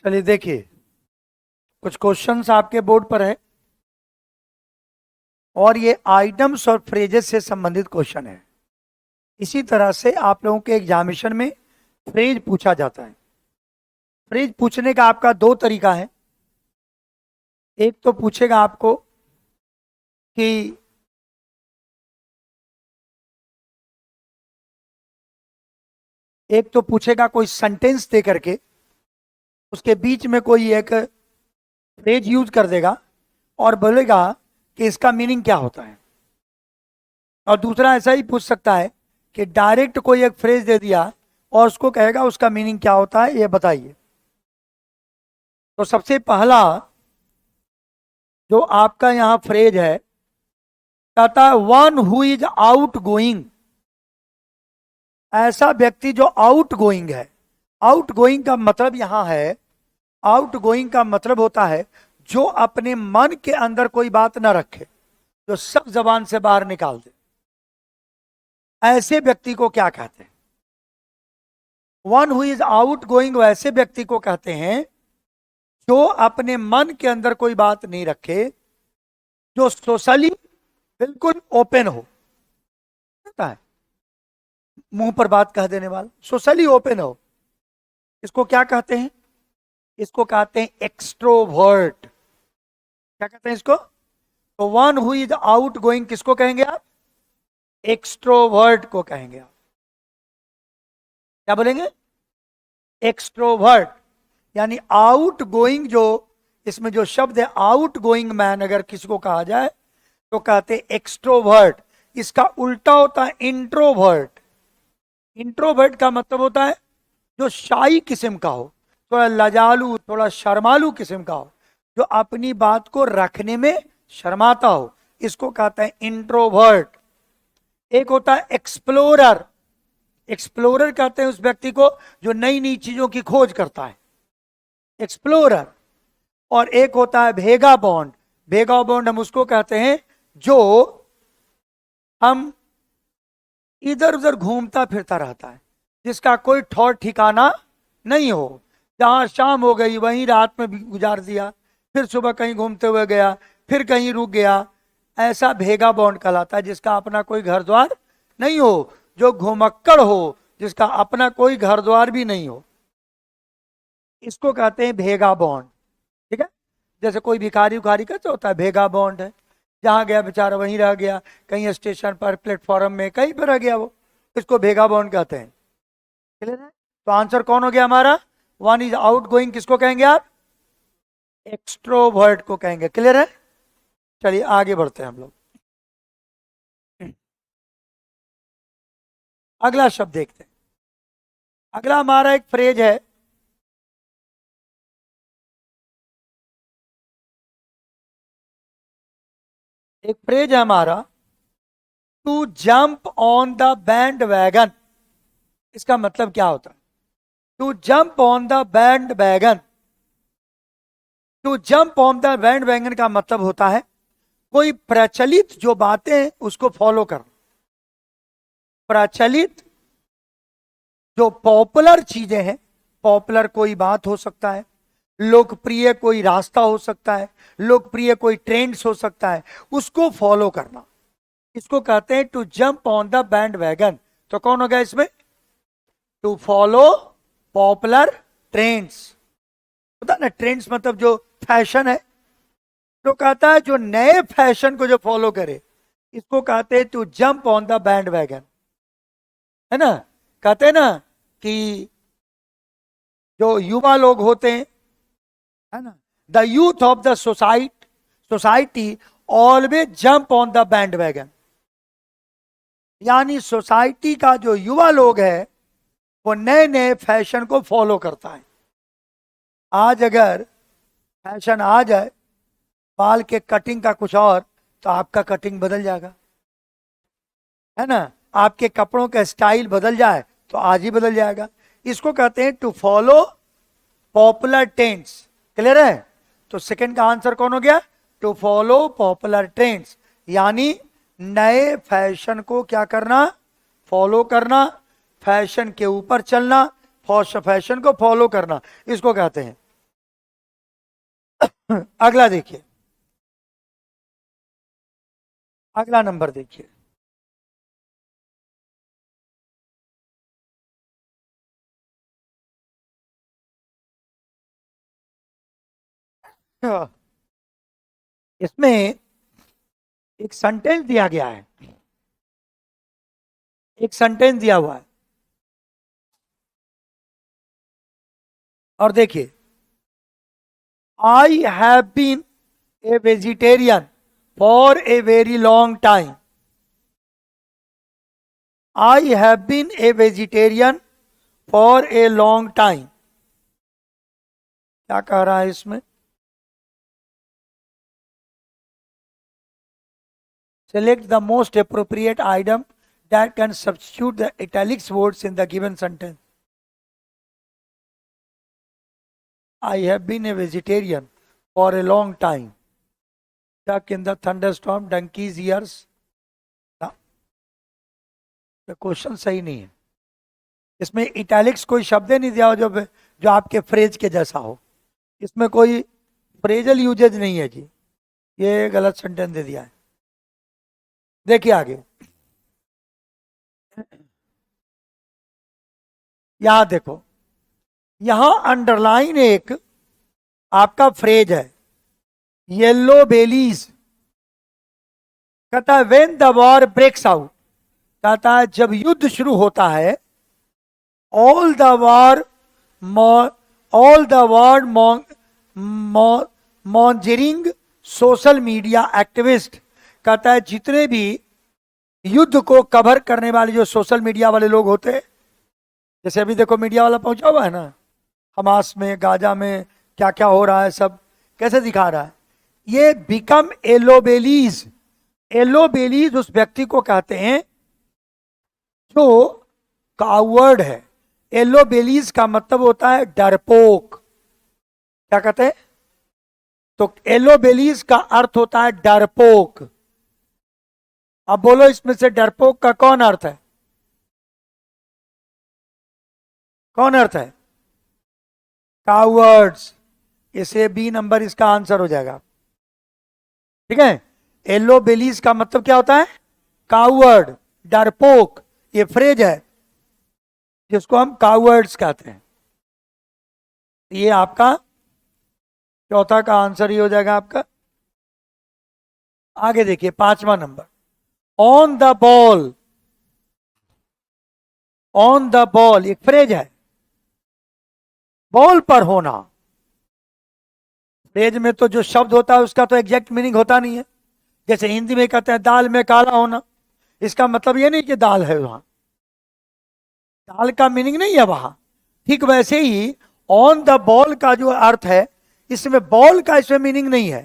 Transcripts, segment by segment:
चलिए देखिए, कुछ क्वेश्चंस आपके बोर्ड पर है और ये आइटम्स और फ्रेजेस से संबंधित क्वेश्चन है। इसी तरह से आप लोगों के एग्जामिनेशन में फ्रेज पूछा जाता है। फ्रेज पूछने का आपका दो तरीका है। एक तो पूछेगा आपको कि एक तो पूछेगा कोई सेंटेंस दे करके, उसके बीच में कोई एक फ्रेज यूज कर देगा और बोलेगा कि इसका मीनिंग क्या होता है। और दूसरा ऐसा ही पूछ सकता है कि डायरेक्ट कोई एक फ्रेज दे दिया और उसको कहेगा उसका मीनिंग क्या होता है ये बताइए। तो सबसे पहला जो आपका यहां फ्रेज है, कहता है one who is out going. ऐसा व्यक्ति जो आउट गोइंग है। आउट गोइंग का मतलब यहां है, आउट गोइंग का मतलब होता है जो अपने मन के अंदर कोई बात ना रखे, जो सब जबान से बाहर निकाल दे। ऐसे व्यक्ति को क्या कहते हैं? One who is out going वैसे व्यक्ति को कहते हैं जो अपने मन के अंदर कोई बात नहीं रखे, जो सोशली बिल्कुल ओपन हो। होता है मुंह पर बात कह देने वाला, सोशली ओपन हो। इसको क्या कहते हैं? इसको कहते हैं एक्सट्रोवर्ट। क्या कहते हैं इसको? तो one who is out going किसको कहेंगे आप? एक्सट्रोवर्ट को कहेंगे आप। क्या बोलेंगे? एक्सट्रोवर्ट। यानी आउट गोइंग, जो इसमें जो शब्द है आउट गोइंग मैन, अगर किसी को कहा जाए तो कहते हैं एक्सट्रोवर्ट। इसका उल्टा होता है इंट्रोवर्ट। इंट्रोवर्ट का मतलब होता है जो शाई किस्म का हो, थोड़ा लजालू, थोड़ा शर्मालू किस्म का हो, जो अपनी बात को रखने में शर्माता हो, इसको कहते हैं इंट्रोवर्ट। एक होता है एक्सप्लोरर। एक्सप्लोरर कहते हैं उस व्यक्ति को जो नई नई चीजों की खोज करता है, एक्सप्लोरर। और एक होता है भेगाबॉन्ड। भेगाबॉन्ड हम उसको कहते हैं जो हम इधर उधर घूमता फिरता रहता है, जिसका कोई ठौर ठिकाना नहीं हो। जहां शाम हो गई वहीं रात में गुजार दिया, फिर सुबह कहीं घूमते हुए गया, फिर कहीं रुक गया। ऐसा भेगा बॉन्ड कहलाता है, जिसका अपना कोई घर द्वार नहीं हो, जो घुमक्कड़ हो, जिसका अपना कोई घर द्वार भी नहीं हो, इसको कहते हैं भेगा बॉन्ड। ठीक है? जैसे कोई भिखारी उखारी का तो होता है भेगा बॉन्ड है, जहां गया बेचारा वहीं रह गया, कहीं स्टेशन पर, प्लेटफॉर्म में, कहीं पर रह गया वो, इसको भेगा बॉन्ड कहते हैं। क्लियर है? तो आंसर कौन हो गया हमारा? वन इज आउट गोइंग किसको कहेंगे आप? एक्सट्रोवर्ट को कहेंगे। क्लियर है? चलिए आगे बढ़ते हैं हम लोग। अगला शब्द देखते हैं। अगला हमारा एक फ्रेज है, एक फ्रेज है हमारा to jump on the band wagon. इसका मतलब क्या होता है? To jump on the band wagon. To jump on the band wagon का मतलब होता है कोई प्रचलित जो बातें हैं उसको फॉलो करना। प्रचलित जो पॉपुलर चीजें हैं, पॉपुलर कोई बात हो सकता है, लोकप्रिय कोई रास्ता हो सकता है, लोकप्रिय कोई ट्रेंड्स हो सकता है, उसको फॉलो करना, इसको कहते हैं to jump on the band wagon. तो कौन हो गया इसमें? To follow popular trends. पता ना, ट्रेंड्स मतलब जो फैशन है, तो कहता है जो नए फैशन को जो फॉलो करे, इसको कहते हैं to jump on the band wagon. है ना? कहते हैं ना कि जो युवा लोग होते हैं, है ना, the youth of the society always jump on the band wagon. यानी सोसाइटी का जो युवा लोग है वो नए नए फैशन को फॉलो करता है। आज अगर फैशन आ जाए बाल के कटिंग का कुछ और, तो आपका कटिंग बदल जाएगा। है ना? आपके कपड़ों का स्टाइल बदल जाए तो आज ही बदल जाएगा। इसको कहते हैं to follow popular trends. Clear है? तो सेकंड का आंसर कौन हो गया? To follow popular trends. यानी नए फैशन को क्या करना? फॉलो करना, फैशन के ऊपर चलना, फैशन को फॉलो करना, इसको कहते हैं। अगला देखिए, अगला नंबर देखिए। इसमें एक सेंटेंस दिया गया है, एक सेंटेंस दिया हुआ है, और देखिए, I have been a vegetarian for a very long time. I have been a vegetarian for a long time. क्या कह रहा है इसमें? Select the most appropriate item that can substitute the italics words in the given sentence. I have been a vegetarian for a long time. Duck in the thunderstorm, donkey's ears. तो question सही नहीं है। इसमें italics कोई शब्द नहीं दिया हो जो आपके फ्रेज के जैसा हो। इसमें कोई फ्रेजल यूजेज नहीं है जी, ये गलत सेंटेंस दे दिया है। देखिए आगे, यहां देखो, यहां अंडरलाइन एक आपका फ्रेज है, येलो बेलीज। कहता है when the war breaks out, कहता है जब युद्ध शुरू होता है, all the war mongering social media activist. कहता है जितने भी युद्ध को कवर करने वाले जो सोशल मीडिया वाले लोग होते हैं, जैसे अभी देखो मीडिया वाला पहुंचा हुआ है ना, हमास में, गाजा में क्या क्या हो रहा है, सब कैसे दिखा रहा है। ये बिकम एलोबेलीज। एलोबेलीज उस व्यक्ति को कहते हैं जो कावर्ड है। एलोबेलीज का मतलब होता है डरपोक। क्या कहते हैं? तो एलोबेलीज का अर्थ होता है डरपोक। अब बोलो इसमें से डरपोक का कौन अर्थ है? कौन अर्थ है? कावर्ड्स। इसे बी नंबर इसका आंसर हो जाएगा। ठीक है, एलोबेलीज का मतलब क्या होता है? कावर्ड, डरपोक। ये फ्रेज है जिसको हम कावर्ड्स कहते हैं। ये आपका चौथा का आंसर ही हो जाएगा आपका। आगे देखिए, पांचवा number, on the ball. On the ball एक फ्रेज है, बॉल पर होना। फ्रेज में तो जो शब्द होता है उसका तो एग्जैक्ट मीनिंग होता नहीं है। जैसे हिंदी में कहते हैं दाल में काला होना, इसका मतलब ये नहीं कि दाल है वहां, दाल का मीनिंग नहीं है वहां। ठीक वैसे ही ऑन द बॉल का जो अर्थ है, इसमें बॉल का इसमें मीनिंग नहीं है।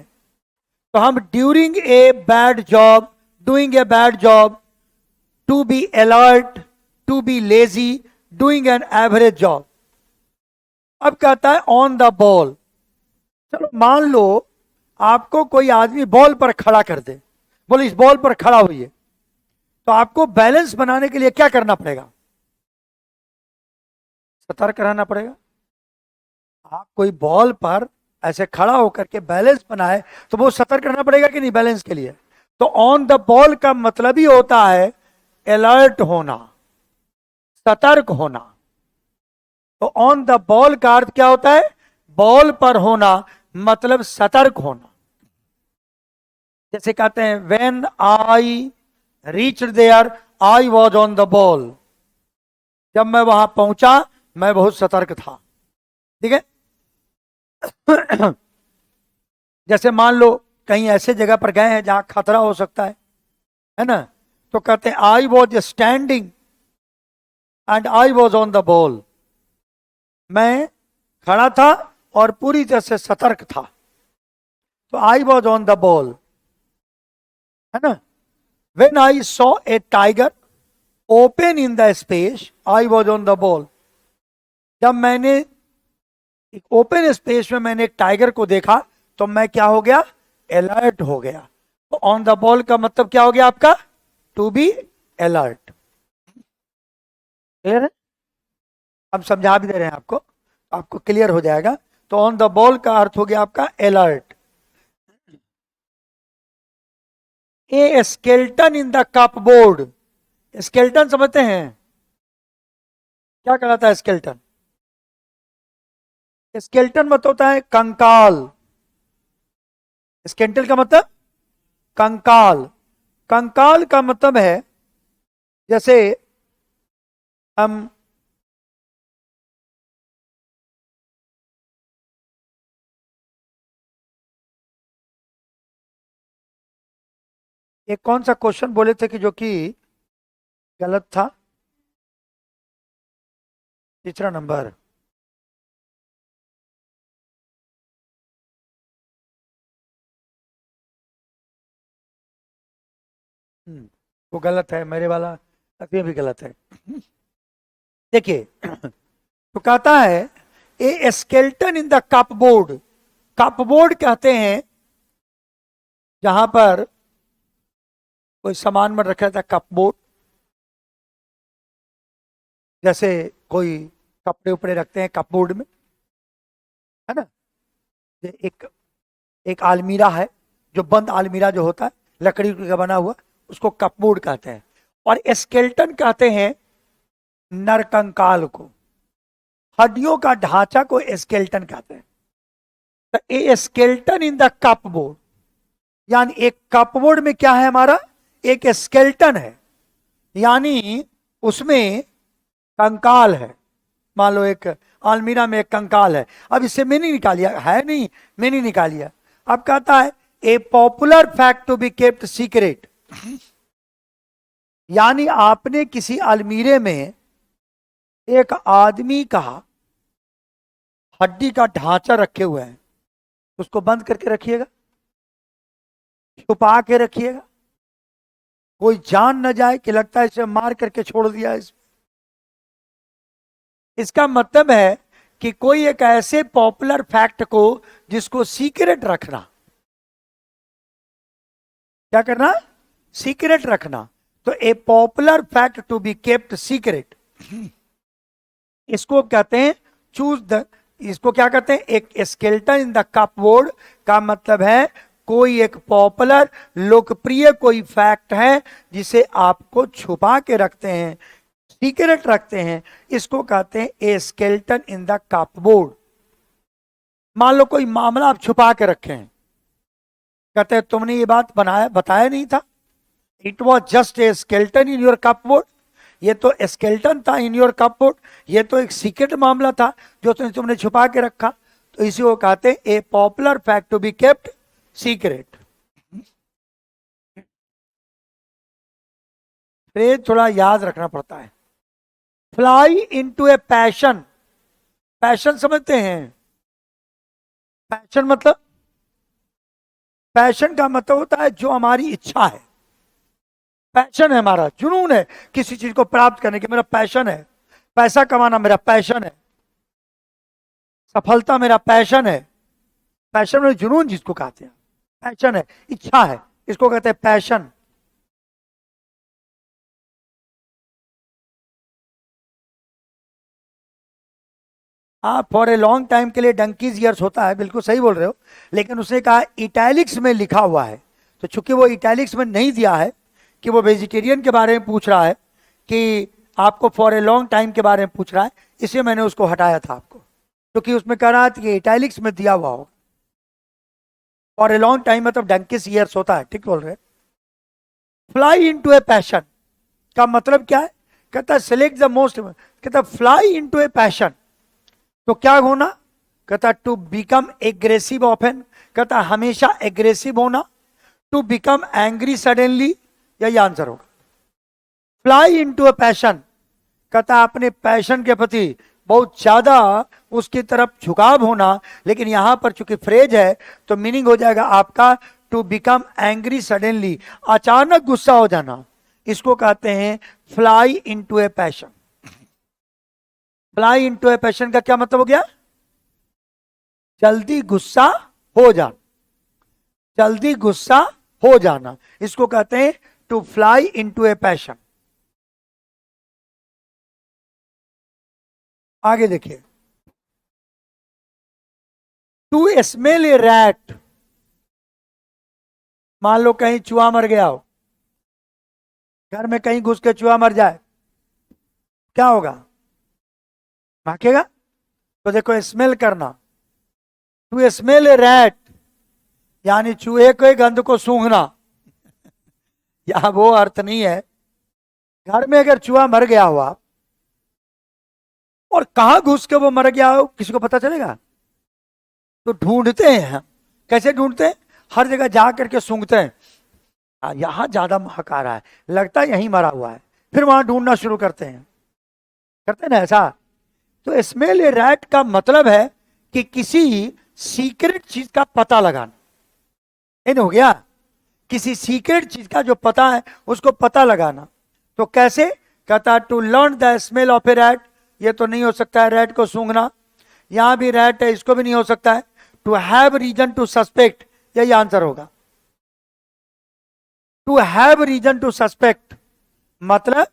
तो हम during a bad job, doing a bad job, to be alert, to be lazy, doing an average job. अब कहता है ऑन द बॉल। चलो मान लो आपको कोई आदमी बॉल पर खड़ा कर दे, बोले इस बॉल पर खड़ा हुई है, तो आपको बैलेंस बनाने के लिए क्या करना पड़ेगा? सतर्क रहना पड़ेगा। आप कोई बॉल पर ऐसे खड़ा होकर के बैलेंस बनाए तो वो सतर्क रहना पड़ेगा कि नहीं बैलेंस के लिए? तो ऑन द बॉल का मतलब ही होता है अलर्ट होना, सतर्क होना। तो ऑन द बॉल का अर्थ क्या होता है? बॉल पर होना, मतलब सतर्क होना। जैसे कहते हैं when I reach there I was on the ball. जब मैं वहां पहुंचा मैं बहुत सतर्क था। ठीक है। जैसे मान लो कहीं ऐसे जगह पर गए हैं जहां खतरा हो सकता है ना, तो कहते हैं I was standing and I was on the ball. मैं खड़ा था और पूरी तरह से सतर्क था, तो आई वॉज ऑन द बॉल, है ना। When I saw a tiger open in the space I was on the ball. जब मैंने एक ओपन स्पेस में मैंने एक टाइगर को देखा तो मैं क्या हो गया? अलर्ट हो गया। तो ऑन द बॉल का मतलब क्या हो गया आपका? To be alert. क्लियर है? हम समझा भी दे रहे हैं आपको, आपको क्लियर हो जाएगा। तो ऑन द बॉल का अर्थ हो गया आपका alert. A skeleton in the cupboard, skeleton समझते हैं क्या कहलाता है स्केल्टन? स्केल्टन मतलब होता है कंकाल। स्केल्टन का मतलब कंकाल। कंकाल का मतलब है जैसे हम एक कौन सा क्वेश्चन बोले थे कि जो कि गलत था? तीसरा नंबर। वो गलत है, मेरे वाला अभी भी गलत है। देखिए तो कहता है a skeleton in the cupboard. Cupboard कहते हैं जहां पर कोई सामान में रखा था, कपबोर्ड। जैसे कोई कपड़े उपड़े रखते हैं कपबोर्ड में, है ना? ये एक आलमीरा है, जो बंद आलमीरा जो होता है लकड़ी का बना हुआ, उसको कपबोर्ड कहते हैं। और स्केल्टन कहते हैं नरकंकाल को, हड्डियों का ढांचा को स्केल्टन कहते हैं। तो ए स्केल्टन इन द कपबोर्ड, यानी एक कपबोर्ड में क्या है हमारा, एक स्केल्टन है, यानी उसमें कंकाल है। मान लो एक अलमीरा में एक कंकाल है, अब इससे मैंने निकालिया है, नहीं मैंने निकालिया। अब कहता है a popular fact to be kept secret, यानी आपने किसी अलमीरे में एक आदमी का हड्डी का ढांचा रखे हुए हैं, उसको बंद करके रखिएगा, छुपा के रखिएगा, कोई जान न जाए कि लगता है इसे मार करके छोड़ दिया इस। इसका मतलब है कि कोई एक ऐसे पॉपुलर फैक्ट को जिसको सीक्रेट रखना, क्या करना, सीक्रेट रखना। तो a popular fact to be kept secret, इसको कहते हैं चूज द, इसको क्या कहते हैं, एक स्केल्टन इन द कपबोर्ड का मतलब है कोई एक पॉपुलर लोकप्रिय कोई फैक्ट है जिसे आपको छुपा के रखते हैं, सीक्रेट रखते हैं, इसको कहते हैं ए स्केल्टन इन द कपबोर्ड। मान लो कोई मामला आप छुपा के रखे हैं, कहते हैं तुमने ये बात बताया नहीं था, it was just a skeleton in your cupboard, ये तो स्केल्टन था इन योर कपबोर्ड, ये तो एक सीक्रेट मामला था जो तुमने छुपा के रखा। तो इसी को कहते हैं a popular fact to be kept secret. Phrase थोड़ा याद रखना पड़ता है। Fly into a passion, passion समझते हैं? पैशन मतलब, पैशन का मतलब होता है जो हमारी इच्छा है, पैशन है हमारा, जुनून है किसी चीज को प्राप्त करने के, मेरा पैशन है, पैसा कमाना मेरा पैशन है, सफलता मेरा पैशन है। पैशन में जुनून जिसको कहते हैं, पैशन है, इच्छा है, इसको कहते हैं पैशन। हाँ, फॉर ए लॉन्ग टाइम के लिए डंकीज ईयर्स होता है, बिल्कुल सही बोल रहे हो, लेकिन उसने कहा इटैलिक्स में लिखा हुआ है, तो चूंकि वो इटैलिक्स में नहीं दिया है कि वो वेजिटेरियन के बारे में पूछ रहा है कि आपको फॉर ए लॉन्ग टाइम के बारे में पूछ रहा है, इसलिए मैंने उसको हटाया था आपको, क्योंकि उसमें कह रहा था कि इटैलिक्स में दिया हुआ हो। फॉर ए लॉन्ग टाइम मतलब डंकीज ईयर्स होता है, ठीक बोल रहे। फ्लाई इनटू ए पैशन का मतलब क्या है, कहता है सेलेक्ट द मोस्ट, कहता फ्लाई इनटू ए पैशन, तो क्या होना, कहता टू बिकम एग्रेसिव ऑफन, कहता हमेशा एग्रेसिव होना, टू बिकम एंग्री सडनली, यही आंसर होगा। फ्लाई इनटू अ पैशन, कहता अपने पैशन के प्रति बहुत ज्यादा उसकी तरफ झुकाव होना, लेकिन यहां पर चूंकि फ्रेज है तो मीनिंग हो जाएगा आपका टू बिकम एंग्री सडनली, अचानक गुस्सा हो जाना, इसको कहते हैं fly into a passion. Fly into a passion का क्या मतलब हो गया, जल्दी गुस्सा हो जाना, जल्दी गुस्सा हो जाना, इसको कहते हैं to fly into a passion. आगे देखिए, टू स्मेल ए रैट, मान लो कहीं चूहा मर गया हो, घर में कहीं घुस के चूहा मर जाए, क्या होगा? भागेगा। तो देखो स्मेल करना, टू स्मेल ए रैट यानी चूहे के गंध को सूंघना, या वो अर्थ नहीं है। घर में अगर चूहा मर गया हुआ और कहां घुस के वो मर गया हो किसी को पता चलेगा? तो ढूंढते हैं हम। कैसे ढूंढते हैं? हर जगह जा करके सूंघते हैं, यहां ज्यादा महक आ रहा है, लगता है यहीं मरा हुआ है, फिर वहां ढूंढना शुरू करते हैं, करते हैं ना ऐसा। तो स्मेल ए रैट का मतलब है कि किसी सीक्रेट चीज का पता लगाना, इन हो गया, किसी सीक्रेट चीज का जो पता है उसको पता लगाना। तो कैसे? कहता to learn the smell of a rat, ये तो नहीं हो सकता है रैट को सूंघना, यहां भी रैट है, इसको भी नहीं हो सकता है। To have reason to suspect, यही आंसर होगा। To have reason to suspect मतलब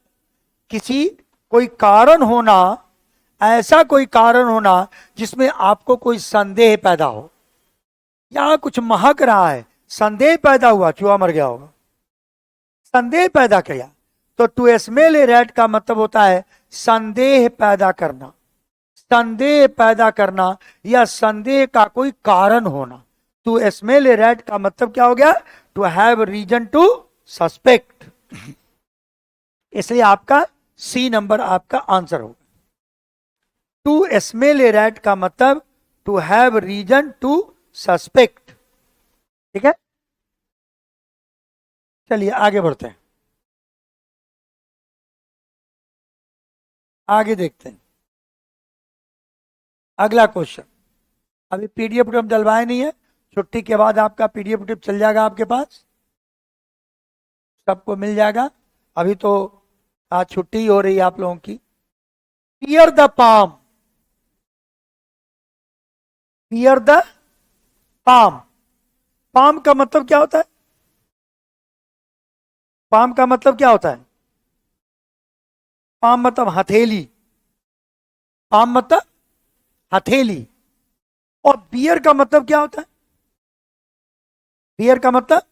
किसी कोई कारण होना, ऐसा कोई कारण होना जिसमें आपको कोई संदेह पैदा हो, यहां कुछ महक रहा है, संदेह पैदा हुआ, चूहा मर गया होगा, संदेह पैदा किया। तो टू स्मेल ए रैट का मतलब होता है संदेह पैदा करना, संदेह पैदा करना या संदेह का कोई कारण होना। टू स्मेल ए रैट का मतलब क्या हो गया? To have reason to suspect. इसलिए आपका सी नंबर आपका आंसर होगा। टू स्मेल ए रैट का मतलब to have reason to suspect. ठीक है, चलिए आगे बढ़ते हैं, आगे देखते हैं अगला क्वेश्चन। अभी पीडीएफ हम डलवाए नहीं है, छुट्टी के बाद आपका पीडीएफ टिप चल जाएगा आपके पास, सबको मिल जाएगा। अभी तो आज छुट्टी हो रही है आप लोगों की। Pier the palm, pier the palm, palm का मतलब क्या होता है? पाम का मतलब क्या होता है? पाम मतलब हथेली, पाम मतलब हथेली। और बियर का मतलब क्या होता है? बियर का मतलब,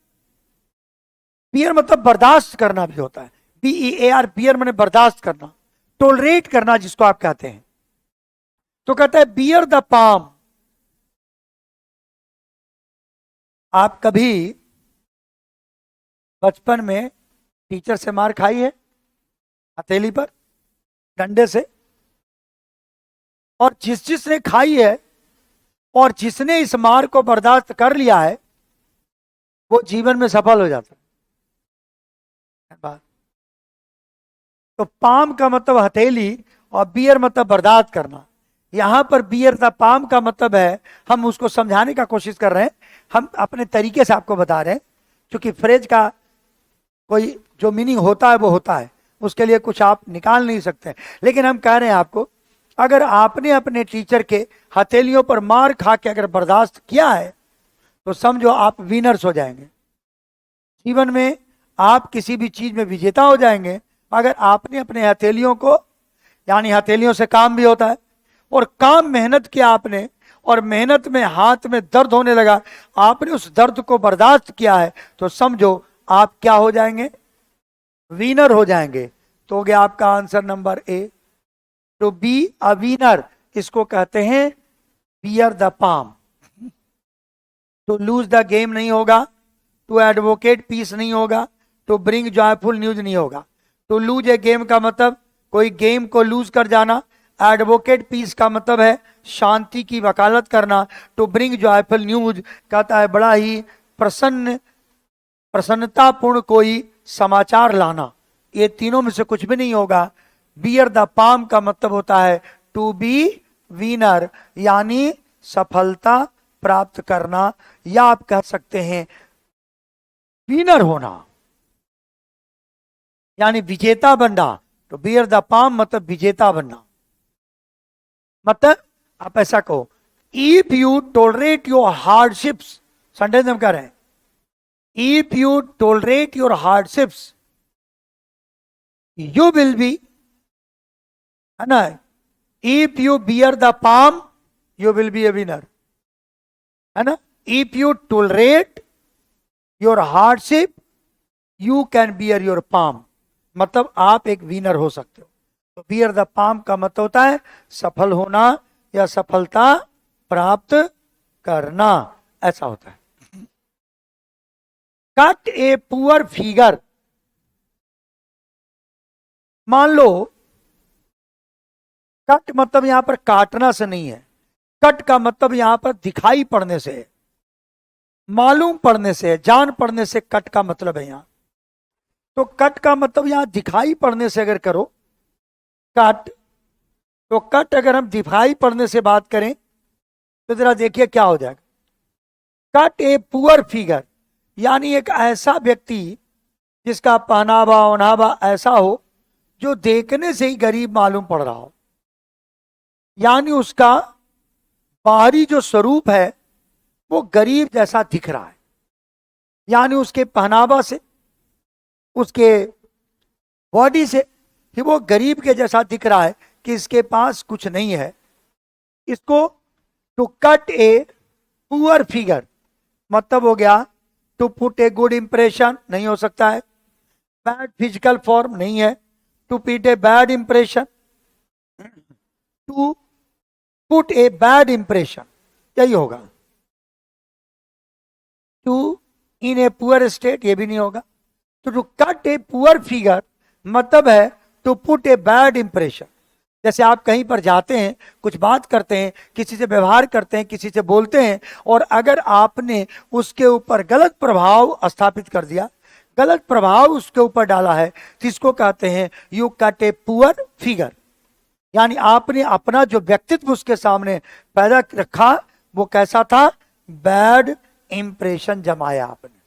बियर मतलब बर्दाश्त करना भी होता है, BEAR, बियर मैंने बर्दाश्त करना, टोलरेट करना जिसको आप कहते हैं। तो कहता है बियर द पाम। आप कभी बचपन में टीचर से मार खाई है हथेली पर, डंडे से? और जिसने खाई है और जिसने इस मार को बर्दाश्त कर लिया है वो जीवन में सफल हो जाता है। तो पाम का मतलब हथेली और बियर मतलब बर्दाश्त करना। यहां पर बियर द पाम का मतलब है, हम उसको समझाने का कोशिश कर रहे हैं, हम अपने तरीके से आपको बता रहे हैं, क्योंकि फ्रेज का कोई जो मीनिंग होता है वो होता है, उसके लिए कुछ आप निकाल नहीं सकते। लेकिन हम कह रहे हैं आपको, अगर आपने अपने टीचर के हथेलियों पर मार खा के अगर बर्दाश्त किया है तो समझो आप विनर्स हो जाएंगे, जीवन में आप किसी भी चीज में विजेता हो जाएंगे अगर आपने अपने हथेलियों को, यानी हथेलियों से काम भी होता है, और काम मेहनत किया आपने, और मेहनत में हाथ में दर्द होने लगा, आपने उस दर्द को बर्दाश्त किया है, तो समझो आप क्या हो जाएंगे? विनर हो जाएंगे। तो हो गया आपका answer number A. To be a winner इसको कहते हैं bear the palm. To lose the game नहीं होगा, टू एडवोकेट पीस नहीं होगा, टू ब्रिंग जॉयफुल न्यूज नहीं होगा। टू लूज ए गेम का मतलब कोई गेम को लूज कर जाना, एडवोकेट पीस का मतलब है शांति की वकालत करना, टू ब्रिंग जॉयफुल न्यूज कहता है बड़ा ही प्रसन्नतापूर्ण कोई समाचार लाना। ये तीनों में से कुछ भी नहीं होगा। बियर द पाम का मतलब होता है टू बी विनर, यानी सफलता प्राप्त करना, या आप कह सकते हैं विनर होना, यानी विजेता बनना। तो बियर द पाम मतलब विजेता बनना। मतलब आप ऐसा कहो, if you tolerate your hardships, sentence हम कह रहे हैं, if you tolerate your hardships you will be, है ना, if you beer the palm you will be A winner. है ना। If you tolerate your hardship you can bear your palm, मतलब आप एक विनर हो सकते हो। तो बियर द पाम का मतलब होता है सफल होना या सफलता प्राप्त करना, ऐसा होता है। कट ए पुअर फिगर, मान लो कट मतलब यहां पर काटना से नहीं है, कट का मतलब यहां पर दिखाई पड़ने से है, मालूम पड़ने से है, जान पड़ने से कट का मतलब है यहां। तो कट का मतलब यहां दिखाई पड़ने से अगर करो कट, तो कट अगर हम दिखाई पड़ने से बात करें तो जरा देखिए क्या हो जाएगा। कट ए पुअर फिगर, यानी एक ऐसा व्यक्ति जिसका पहनावा ओढ़ावा ऐसा हो जो देखने से ही गरीब मालूम पड़ रहा हो, यानी उसका बाहरी जो स्वरूप है वो गरीब जैसा दिख रहा है, यानी उसके पहनावा से, उसके बॉडी से कि वो गरीब के जैसा दिख रहा है कि इसके पास कुछ नहीं है। इसको to cut a poor figure मतलब हो गया to put a good impression, नहीं हो सकता है। बैड फिजिकल फॉर्म नहीं है, to put a bad impression, to put a bad impression यही होगा। To in a poor state ये भी नहीं होगा। तो to cut a poor figure मतलब है to put a bad impression. जैसे आप कहीं पर जाते हैं, कुछ बात करते हैं, किसी से व्यवहार करते हैं, किसी से बोलते हैं, और अगर आपने उसके ऊपर गलत प्रभाव स्थापित कर दिया, गलत प्रभाव उसके ऊपर डाला है, तो इसको कहते हैं you cut a poor figure, यानी आपने अपना जो व्यक्तित्व उसके सामने पैदा रखा वो कैसा था, बैड इंप्रेशन जमाया आपने।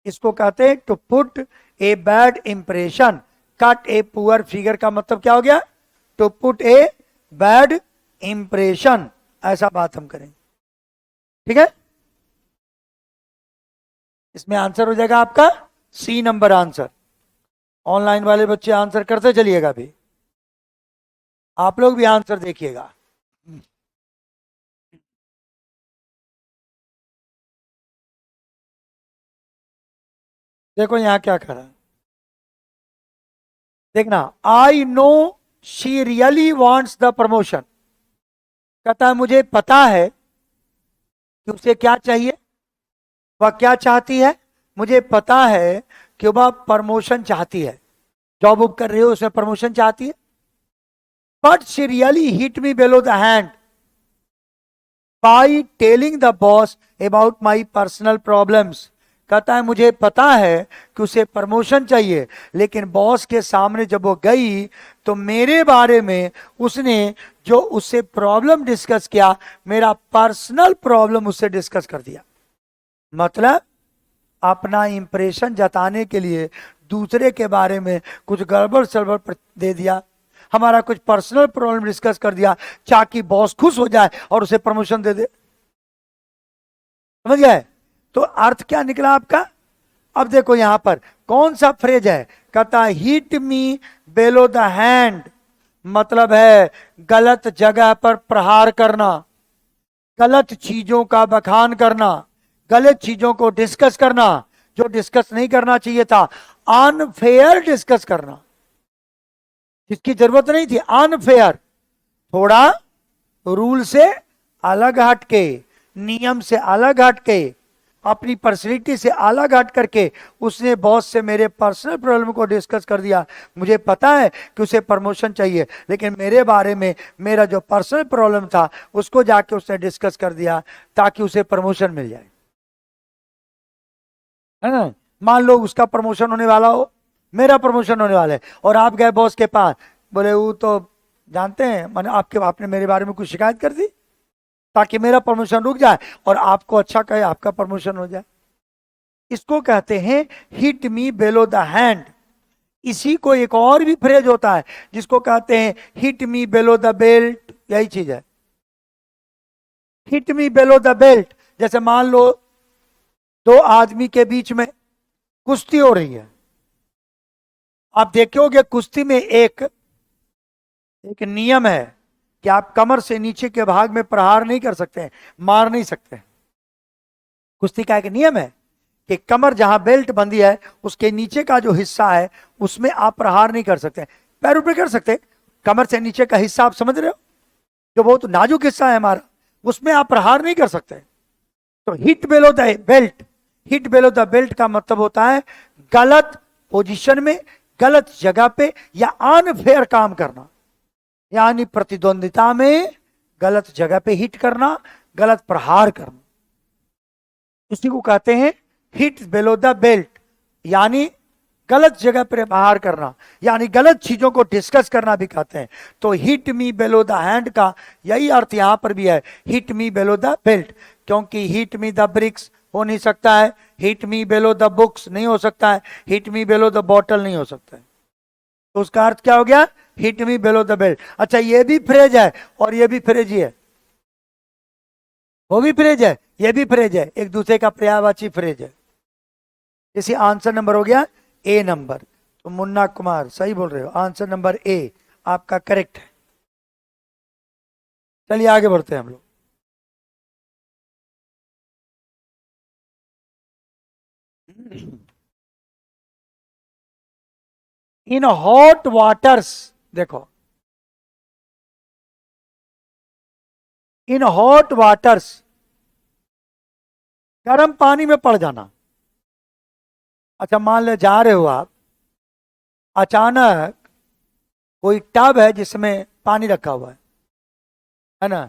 इसको कहते हैं to put a bad impression. Cut a poor figure का मतलब क्या हो गया, to put a bad impression, ऐसा बात हम करें। ठीक है, इसमें आंसर हो जाएगा आपका सी नंबर आंसर। ऑनलाइन वाले बच्चे आंसर करते चलिएगा, भी आप लोग भी आंसर देखिएगा। देखो यहां क्या कर रहा है, देखना। I know she really wants the promotion, कहता है मुझे पता है कि उसे क्या चाहिए, वह क्या चाहती है, मुझे पता है कि वह प्रमोशन चाहती है, जॉब वॉब कर रही हो उसमें प्रमोशन चाहती है। But she really hit me below the hand by telling the boss about my personal problems, कहता है मुझे पता है कि उसे प्रमोशन चाहिए, लेकिन बॉस के सामने जब वो गई तो मेरे बारे में उसने जो उससे प्रॉब्लम डिस्कस किया, मेरा पर्सनल प्रॉब्लम उससे डिस्कस कर दिया। मतलब अपना इंप्रेशन जताने के लिए दूसरे के बारे में कुछ गड़बड़ सड़बड़ दे दिया, हमारा कुछ पर्सनल प्रॉब्लम डिस्कस कर दिया ताकि बॉस खुश हो जाए और उसे प्रमोशन दे दे। समझ गए? तो अर्थ क्या निकला आपका। अब देखो यहां पर कौन सा फ्रेज है, कहता hit me bellow the hand, मतलब है गलत जगह पर प्रहार करना, गलत चीजों का बखान करना, गलत चीजों को डिस्कस करना, जो डिस्कस नहीं करना चाहिए था, अनफेयर डिस्कस करना, जिसकी जरूरत नहीं थी, अनफेयर, थोड़ा रूल से अलग हटके, नियम से अलग हटके, अपनी पर्सनैलिटी से अलग हट करके उसने बॉस से मेरे पर्सनल प्रॉब्लम को डिस्कस कर दिया। मुझे पता है कि उसे प्रमोशन चाहिए, लेकिन मेरे बारे में मेरा जो पर्सनल प्रॉब्लम था उसको जाके उसने डिस्कस कर दिया ताकि उसे प्रमोशन मिल जाए, है ना। मान लो उसका प्रमोशन होने वाला हो, मेरा प्रमोशन होने वाला है, और आप गए बॉस के पास, बोले वो तो जानते हैं मैंने आपने मेरे बारे में कुछ शिकायत कर दी ताकि मेरा प्रमोशन रुक जाए और आपको अच्छा कहे आपका प्रमोशन हो जाए। इसको कहते हैं hit me bellow the hand. इसी को एक और भी फ्रेज होता है जिसको कहते हैं hit me bellow the belt, यही चीज है, hit me bellow the belt. जैसे मान लो दो आदमी के बीच में कुश्ती हो रही है, आप देखोगे कुश्ती में एक नियम है कि आप कमर से नीचे के भाग में प्रहार नहीं कर सकते, मार नहीं सकते, कुश्ती का एक नियम है कि कमर जहां बेल्ट बंदी है उसके नीचे का जो हिस्सा है उसमें आप प्रहार नहीं कर सकते, पैरों पे कर सकते, कमर से नीचे का हिस्सा आप समझ रहे हो, जो बहुत नाजुक हिस्सा है हमारा, उसमें आप प्रहार नहीं कर सकते। तो hit bellow the belt, hit bellow the belt का मतलब होता है गलत पोजीशन में, गलत जगह पे या अनफेयर काम करना, यानी प्रतिद्वंदिता में गलत जगह पे हिट करना, गलत प्रहार करना, उसी को कहते हैं हिट बेलो द बेल्ट, यानी गलत जगह पर प्रहार करना, यानी गलत चीजों को डिस्कस करना भी कहते हैं। तो hit me bellow the hand का यही अर्थ यहां पर भी है, hit me bellow the belt, क्योंकि हिट मी द ब्रिक्स हो नहीं सकता है, hit me bellow the books नहीं हो सकता है, hit me bellow the bottle नहीं हो सकता है। तो उसका अर्थ क्या हो गया, hit me bellow the belt. अच्छा, ये भी फ्रेज है और ये भी फ्रेज ही है, वो भी फ्रेज है, ये भी फ्रेज है, एक दूसरे का पर्यायवाची फ्रेज है। इसी आंसर नंबर हो गया ए नंबर। तो मुन्ना कुमार सही बोल रहे हो, आंसर नंबर ए आपका करेक्ट है। चलिए आगे बढ़ते हैं हम लोग। इन हॉट वाटर्स, देखो इन हॉट वाटर्स, गर्म पानी में पड़ जाना। अच्छा, मान ले जा रहे हो आप, अचानक कोई टब है जिसमें पानी रखा हुआ है ना,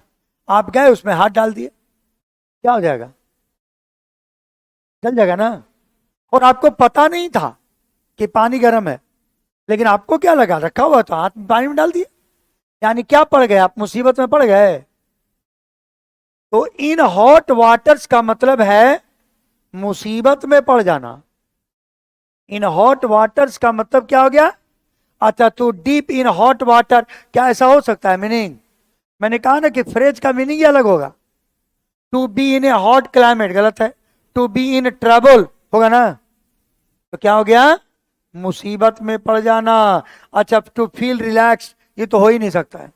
आप गए उसमें हाथ डाल दिए, क्या हो जाएगा, जल जाएगा ना। और आपको पता नहीं था कि पानी गर्म है, लेकिन आपको क्या लगा, रखा हुआ तो हाथ में पानी में डाल दिया, यानी क्या पड़ गए आप, मुसीबत में पड़ गए। तो इन हॉट वाटर्स का मतलब है मुसीबत में पड़ जाना। इन हॉट वाटर्स का मतलब क्या हो गया, अच्छा to deep in hot water, क्या ऐसा हो सकता है मीनिंग, मैंने कहा ना कि फ्रेज का मीनिंग ही अलग होगा। To be in a hot climate गलत है, टू बी इन ट्रबल होगा ना, तो क्या हो गया, मुसीबत में पड़ जाना। अच्छा, टू फील रिलैक्स, ये तो हो ही नहीं सकता है,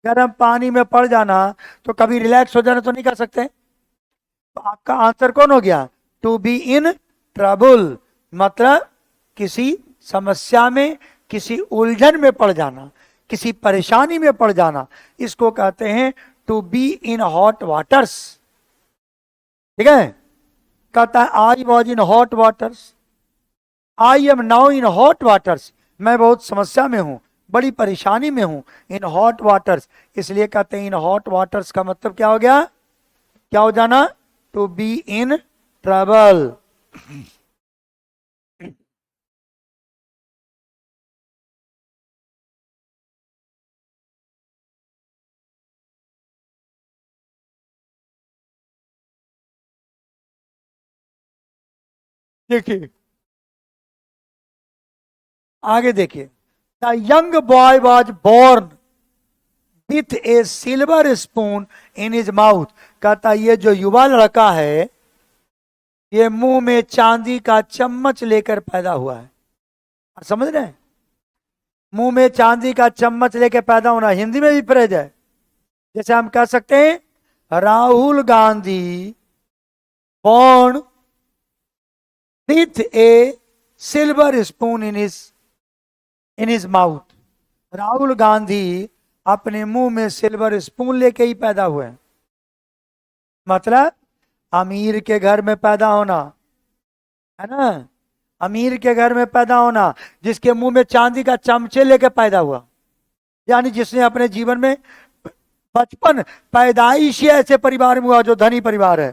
गर्म पानी में पड़ जाना, तो कभी रिलैक्स हो जाना तो नहीं कर सकते। तो आपका आंसर कौन हो गया, टू बी इन ट्रबल, मतलब किसी समस्या में, किसी उलझन में पड़ जाना, किसी परेशानी में पड़ जाना, इसको कहते हैं to be in hot waters. ठीक है, कहता है I was in hot waters, I am now in hot waters, मैं बहुत समस्या में हूं, बड़ी परेशानी में हूं, इन हॉट वाटर्स, इसलिए कहते हैं इन हॉट वाटर्स का मतलब क्या हो गया, क्या हो जाना, टू बी इन ट्रबल। देखिए आगे देखिए, the young boy was born with a silver spoon in his mouth, कहता ये जो युवा लड़का है ये मुंह में चांदी का चम्मच लेकर पैदा हुआ है। समझ रहे हैं, मुंह में चांदी का चम्मच लेकर पैदा होना हिंदी में भी फ्रेज है। जैसे हम कह सकते हैं Rahul Gandhi born with a silver spoon in his mouth, Rahul Gandhi अपने मुंह में सिल्वर स्पून लेके ही पैदा हुए, मतलब अमीर के घर में पैदा होना है ना, अमीर के घर में पैदा होना, जिसके मुंह में चांदी का चमचे लेके पैदा हुआ, यानी जिसने अपने जीवन में बचपन पैदाइश ही ऐसे परिवार में हुआ जो धनी परिवार है।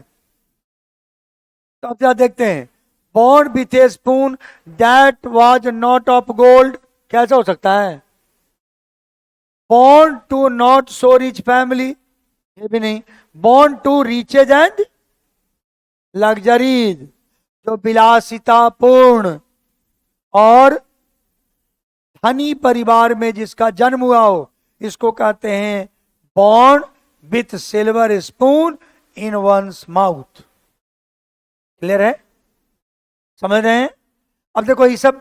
तो अब क्या देखते हैं, born with a spoon that was not of gold, कैसा हो सकता है, born to not so rich family, ये भी नहीं, born to riches and luxuries, जो विलासितापूर्ण और धनी परिवार में जिसका जन्म हुआ हो, इसको कहते हैं born with silver spoon in one's mouth। Clear है, समझ रहे हैं। अब देखो ये सब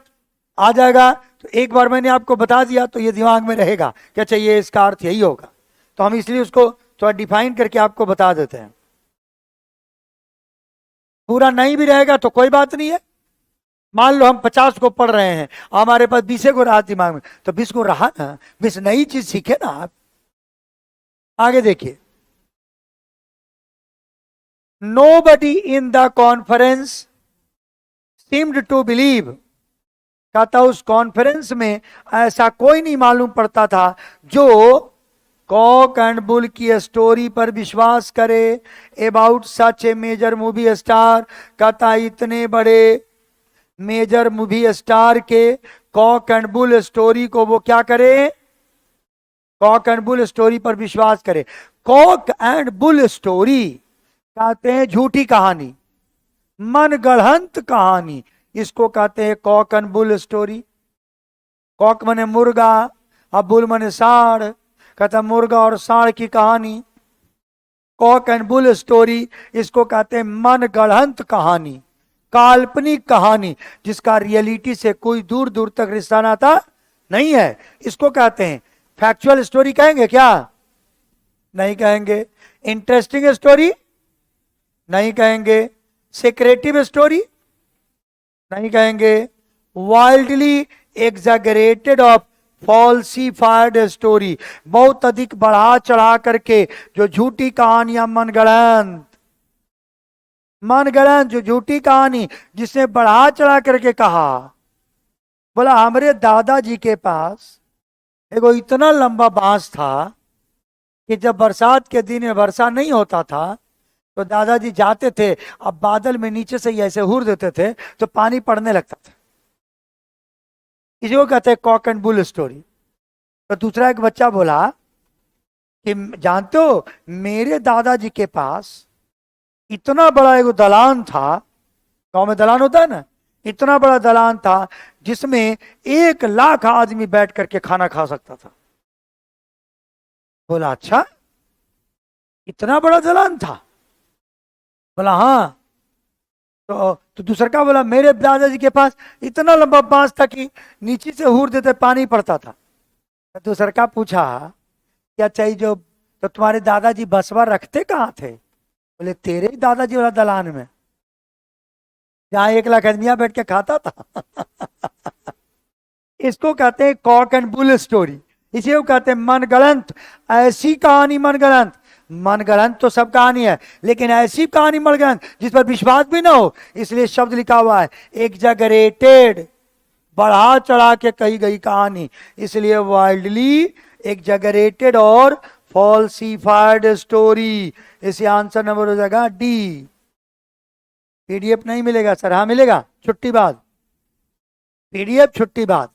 आ जाएगा, तो एक बार मैंने आपको बता दिया तो ये दिमाग में रहेगा कि अच्छा ये इसका अर्थ यही होगा, तो हम इसलिए उसको थोड़ा डिफाइन करके आपको बता देते हैं। पूरा नहीं भी रहेगा तो कोई बात नहीं है। मान लो हम 50 को पढ़ रहे हैं, हमारे पास 20 को रहा दिमाग में, तो 20 को रहा ना, 20 नई चीज सीखे ना आप। आगे देखिए, nobody in the conference seemed to believe, कहता उस कॉन्फ्रेंस में ऐसा कोई नहीं मालूम पड़ता था जो कॉक एंड बुल की स्टोरी पर विश्वास करे about such a major movie star. कहता इतने बड़े मेजर मूवी स्टार के कॉक एंड बुल स्टोरी को वो क्या करे, कॉक एंड बुल स्टोरी पर विश्वास करे। कॉक एंड बुल स्टोरी कहते हैं झूठी कहानी, मन गढ़ंत कहानी, इसको कहते हैं cock and bull story. Cock मने मुर्गा और बुल मने साढ़, कहता मुर्गा और साढ़ की कहानी, कॉक एंड बुल स्टोरी, इसको कहते हैं मन गढ़ंत कहानी, काल्पनिक कहानी जिसका रियलिटी से कोई दूर दूर तक रिश्ता नाता नहीं है, इसको कहते हैं। फैक्चुअल स्टोरी कहेंगे क्या? नहीं कहेंगे। इंटरेस्टिंग स्टोरी नहीं कहेंगे। सिक्रेटिव स्टोरी नहीं कहेंगे। वाइल्डली एग्जैगरेटेड ऑफ फॉल्सीफाइड स्टोरी, बहुत अधिक बढ़ा चढ़ा करके जो झूठी कहानियां, मनगढ़ंत जो झूठी कहानी जिसने बढ़ा चढ़ा करके कहा। बोला हमारे दादाजी के पास एगो इतना लंबा बांस था कि जब बरसात के दिन में वर्षा नहीं होता था तो दादाजी जाते थे, अब बादल में नीचे से ही ऐसे हुर देते थे तो पानी पड़ने लगता था। इसी को कहते हैं कॉक एंड बुल स्टोरी। तो दूसरा एक बच्चा बोला कि जानते हो मेरे दादाजी के पास इतना बड़ा एक दलान था, गांव में दलान होता है ना, इतना बड़ा दलान था जिसमें 1 लाख आदमी बैठ करके खाना खा सकता था। बोला अच्छा, इतना बड़ा दलान था? बोला हाँ। तो दूसरा का बोला मेरे दादाजी के पास इतना लंबा बांस था कि नीचे से हुर देते पानी पड़ता था। दूसरा का पूछा क्या चाहिए जो, तो तुम्हारे दादाजी बसवा रखते कहाँ थे? बोले तेरे ही दादाजी वाला दलान में, जहां 1 लाख आदमिया बैठ के खाता था। इसको कहते हैं कॉक एंड बुल स्टोरी, इसी को कहते हैं मनगढ़ंत। ऐसी कहानी मनगढ़ंत, मनगढ़ंत तो सब कहानी है, लेकिन ऐसी कहानी मनगढ़ंत जिस पर विश्वास भी ना हो, इसलिए शब्द लिखा हुआ है एग्जैगरेटेड, बढ़ा चढ़ा के कही गई कहानी, इसलिए वाइल्डली एग्जैगरेटेड और फॉल्सीफाइड स्टोरी। इसे आंसर नंबर हो जाएगा डी। पीडीएफ नहीं मिलेगा सर? हाँ मिलेगा, छुट्टी बाद पीडीएफ, छुट्टी बाद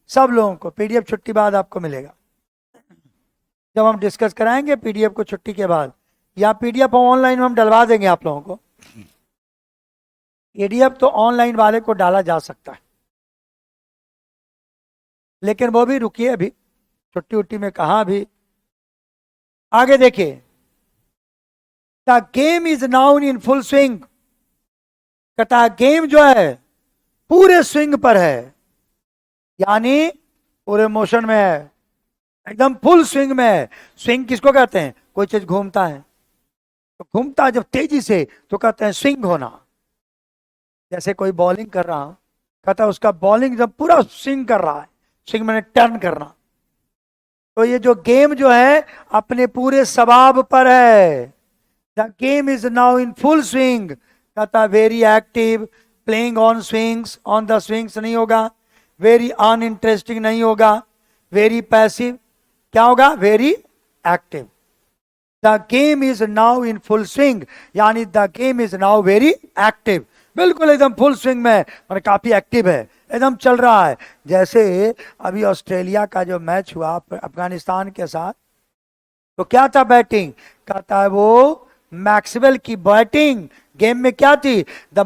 सब लोगों को पीडीएफ छुट्टी बाद आपको मिलेगा। जब हम डिस्कस कराएंगे पीडीएफ को छुट्टी के बाद, या पीडीएफ ऑनलाइन हम डलवा देंगे आप लोगों को। पीडीएफ तो ऑनलाइन वाले को डाला जा सकता है, लेकिन वो भी रुकिए, अभी छुट्टी उट्टी में कहा अभी। आगे देखिए, the game is now in full swing, कहता गेम जो है पूरे स्विंग पर है, यानी पूरे मोशन में है, एकदम फुल स्विंग में है। स्विंग किसको कहते हैं? कोई चीज घूमता है, तो घूमता है जब तेजी से तो कहते हैं स्विंग होना। जैसे कोई बॉलिंग कर रहा, कहता है उसका बॉलिंग जब पूरा स्विंग कर रहा है, स्विंग मैंने टर्न करना। तो ये जो गेम जो है अपने पूरे स्वभाव पर है। The game is now in full swing, कहता very active, playing on swings, on the swings नहीं होगा, वेरी अनइंटरेस्टिंग नहीं होगा, वेरी पैसिव, क्या होगा? Very active. The game is now in full swing, यानी the game is now very active, बिल्कुल एकदम फुल स्विंग में, मतलब काफी एक्टिव है, एकदम चल रहा है। जैसे अभी ऑस्ट्रेलिया का जो मैच हुआ अफगानिस्तान के साथ, तो क्या था बैटिंग? कहता है वो मैक्सवेल की बैटिंग गेम में क्या थी? The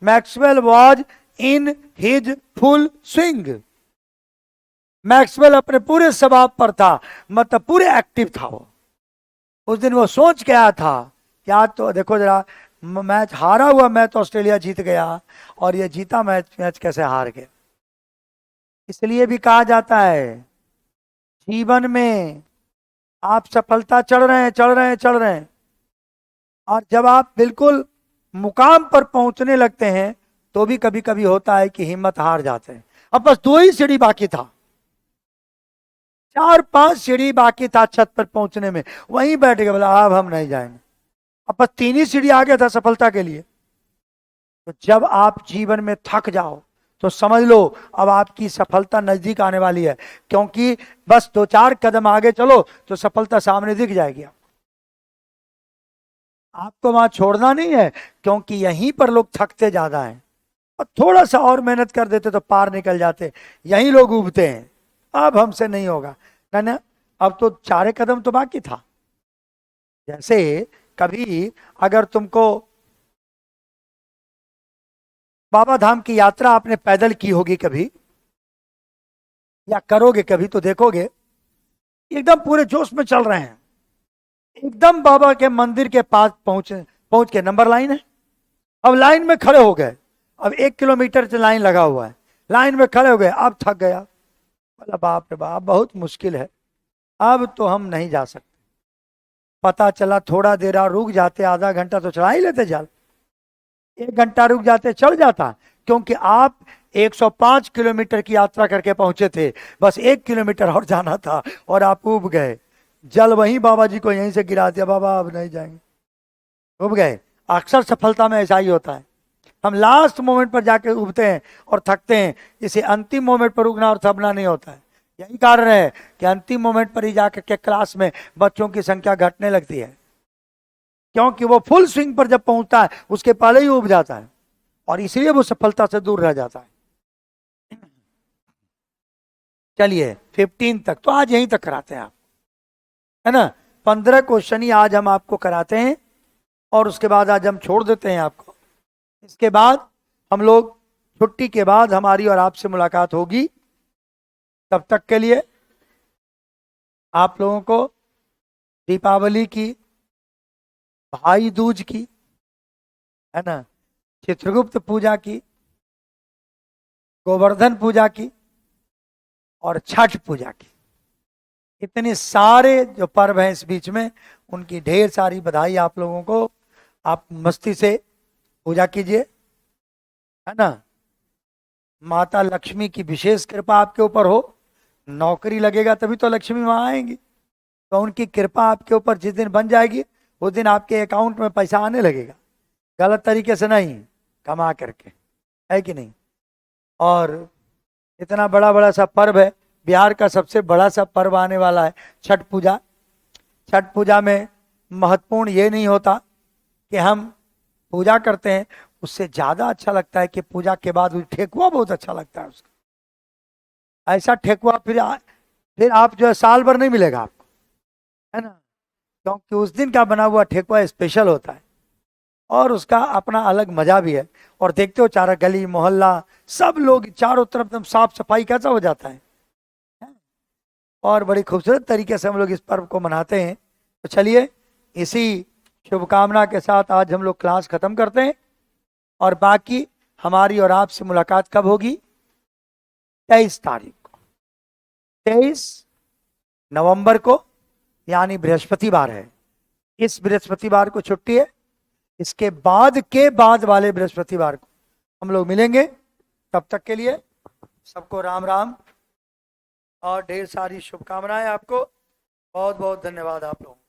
Maxwell was in his full swing. Maxwell अपने पूरे स्वभाव पर था, मतलब पूरे एक्टिव था वो। उस दिन वो सोच के आया था क्या, तो देखो जरा मैच हारा हुआ मैच ऑस्ट्रेलिया जीत गया, और ये जीता मैच कैसे हार गया। इसलिए भी कहा जाता है जीवन में आप सफलता चढ़ रहे हैं, और जब आप बिल्कुल मुकाम पर पहुंचने लगते हैं तो भी कभी कभी होता है कि हिम्मत हार जाते हैं। अब बस 2 ही सीढ़ी बाकी था, 4-5 सीढ़ी बाकी था छत पर पहुंचने में, वहीं बैठ गए, बोला अब हम नहीं जाएंगे। अब बस 3 ही सीढ़ी आ गया था सफलता के लिए। तो जब आप जीवन में थक जाओ तो समझ लो अब आपकी सफलता नजदीक आने वाली है, क्योंकि बस 2-4 कदम आगे चलो तो सफलता सामने दिख जाएगी। आपको वहां छोड़ना नहीं है, क्योंकि यहीं पर लोग थकते ज्यादा हैं, और थोड़ा सा और मेहनत कर देते तो पार निकल जाते। यहीं लोग उबते हैं, अब हमसे नहीं होगा ना ना, अब तो 4 कदम तो बाकी था। जैसे कभी अगर तुमको बाबा धाम की यात्रा आपने पैदल की होगी कभी, या करोगे कभी, तो देखोगे एकदम पूरे जोश में चल रहे हैं, एकदम बाबा के मंदिर के पास पहुंच के नंबर लाइन है, अब लाइन में खड़े हो गए, अब 1 किलोमीटर से लाइन लगा हुआ है, लाइन में खड़े हो गए, अब थक गया, बोला बाप रे बाप बहुत मुश्किल है, अब तो हम नहीं जा सकते। पता चला थोड़ा देर और रुक जाते, आधा घंटा तो चढ़ा ही लेते जाल, 1 घंटा रुक जाते चढ़ जाता, क्योंकि आप 105 किलोमीटर की यात्रा करके पहुंचे थे, बस 1 किलोमीटर और जाना था और आप उब गए। जल वहीं बाबा जी को यहीं से गिरा दिया, बाबा अब नहीं जाएंगे, उब गए। अक्सर सफलता में ऐसा ही होता है, हम लास्ट मोमेंट पर जाके उबते हैं और थकते हैं, इसे अंतिम मोमेंट पर उगना और थकना नहीं होता है। यही कारण है कि अंतिम मोमेंट पर ही जाकर के क्लास में बच्चों की संख्या घटने लगती है, क्योंकि वो फुल स्विंग पर जब पहुंचता है उसके पहले ही उब जाता है, और इसलिए वो सफलता से दूर रह जाता है। चलिए 15 तक तो आज यहीं तक कराते हैं आप, है ना। 15 क्वेश्चन ही आज हम आपको कराते हैं, और उसके बाद आज हम छोड़ देते हैं आपको। इसके बाद हम लोग छुट्टी के बाद हमारी और आपसे मुलाकात होगी। तब तक के लिए आप लोगों को दीपावली की, भाई दूज की, है ना, चित्रगुप्त पूजा की, गोवर्धन पूजा की और छठ पूजा की, इतने सारे जो पर्व हैं इस बीच में, उनकी ढेर सारी बधाई आप लोगों को। आप मस्ती से पूजा कीजिए, है ना। माता लक्ष्मी की विशेष कृपा आपके ऊपर हो, नौकरी लगेगा तभी तो लक्ष्मी वहां आएंगी, तो उनकी कृपा आपके ऊपर जिस दिन बन जाएगी उस दिन आपके अकाउंट में पैसा आने लगेगा, गलत तरीके से नहीं, कमा करके, है कि नहीं। और इतना बड़ा बड़ा सा पर्व है, बिहार का सबसे बड़ा सा पर्व आने वाला है छठ पूजा। छठ पूजा में महत्वपूर्ण ये नहीं होता कि हम पूजा करते हैं, उससे ज्यादा अच्छा लगता है कि पूजा के बाद ठेकुआ बहुत अच्छा लगता है उसका। ऐसा ठेकुआ फिर आप जो है साल भर नहीं मिलेगा आपको, है ना, क्योंकि उस दिन का बना हुआ ठेकुआ स्पेशल होता है, और उसका अपना अलग मजा भी है। और देखते हो चारा गली मोहल्ला सब लोग चारों तरफ एकदम साफ सफाई कैसा हो जाता है, और बड़ी खूबसूरत तरीके से हम लोग इस पर्व को मनाते हैं। तो चलिए इसी शुभकामना के साथ आज हम लोग क्लास खत्म करते हैं, और बाकी हमारी और आपसे मुलाकात कब होगी, 23 तारीख को, 23 नवंबर को, यानी बृहस्पतिवार है। इस बृहस्पतिवार को छुट्टी है, इसके बाद के बाद वाले बृहस्पतिवार को हम लोग मिलेंगे। तब तक के लिए सबको राम राम और ढेर सारी शुभकामनाएं आपको। बहुत बहुत धन्यवाद आप लोगों को।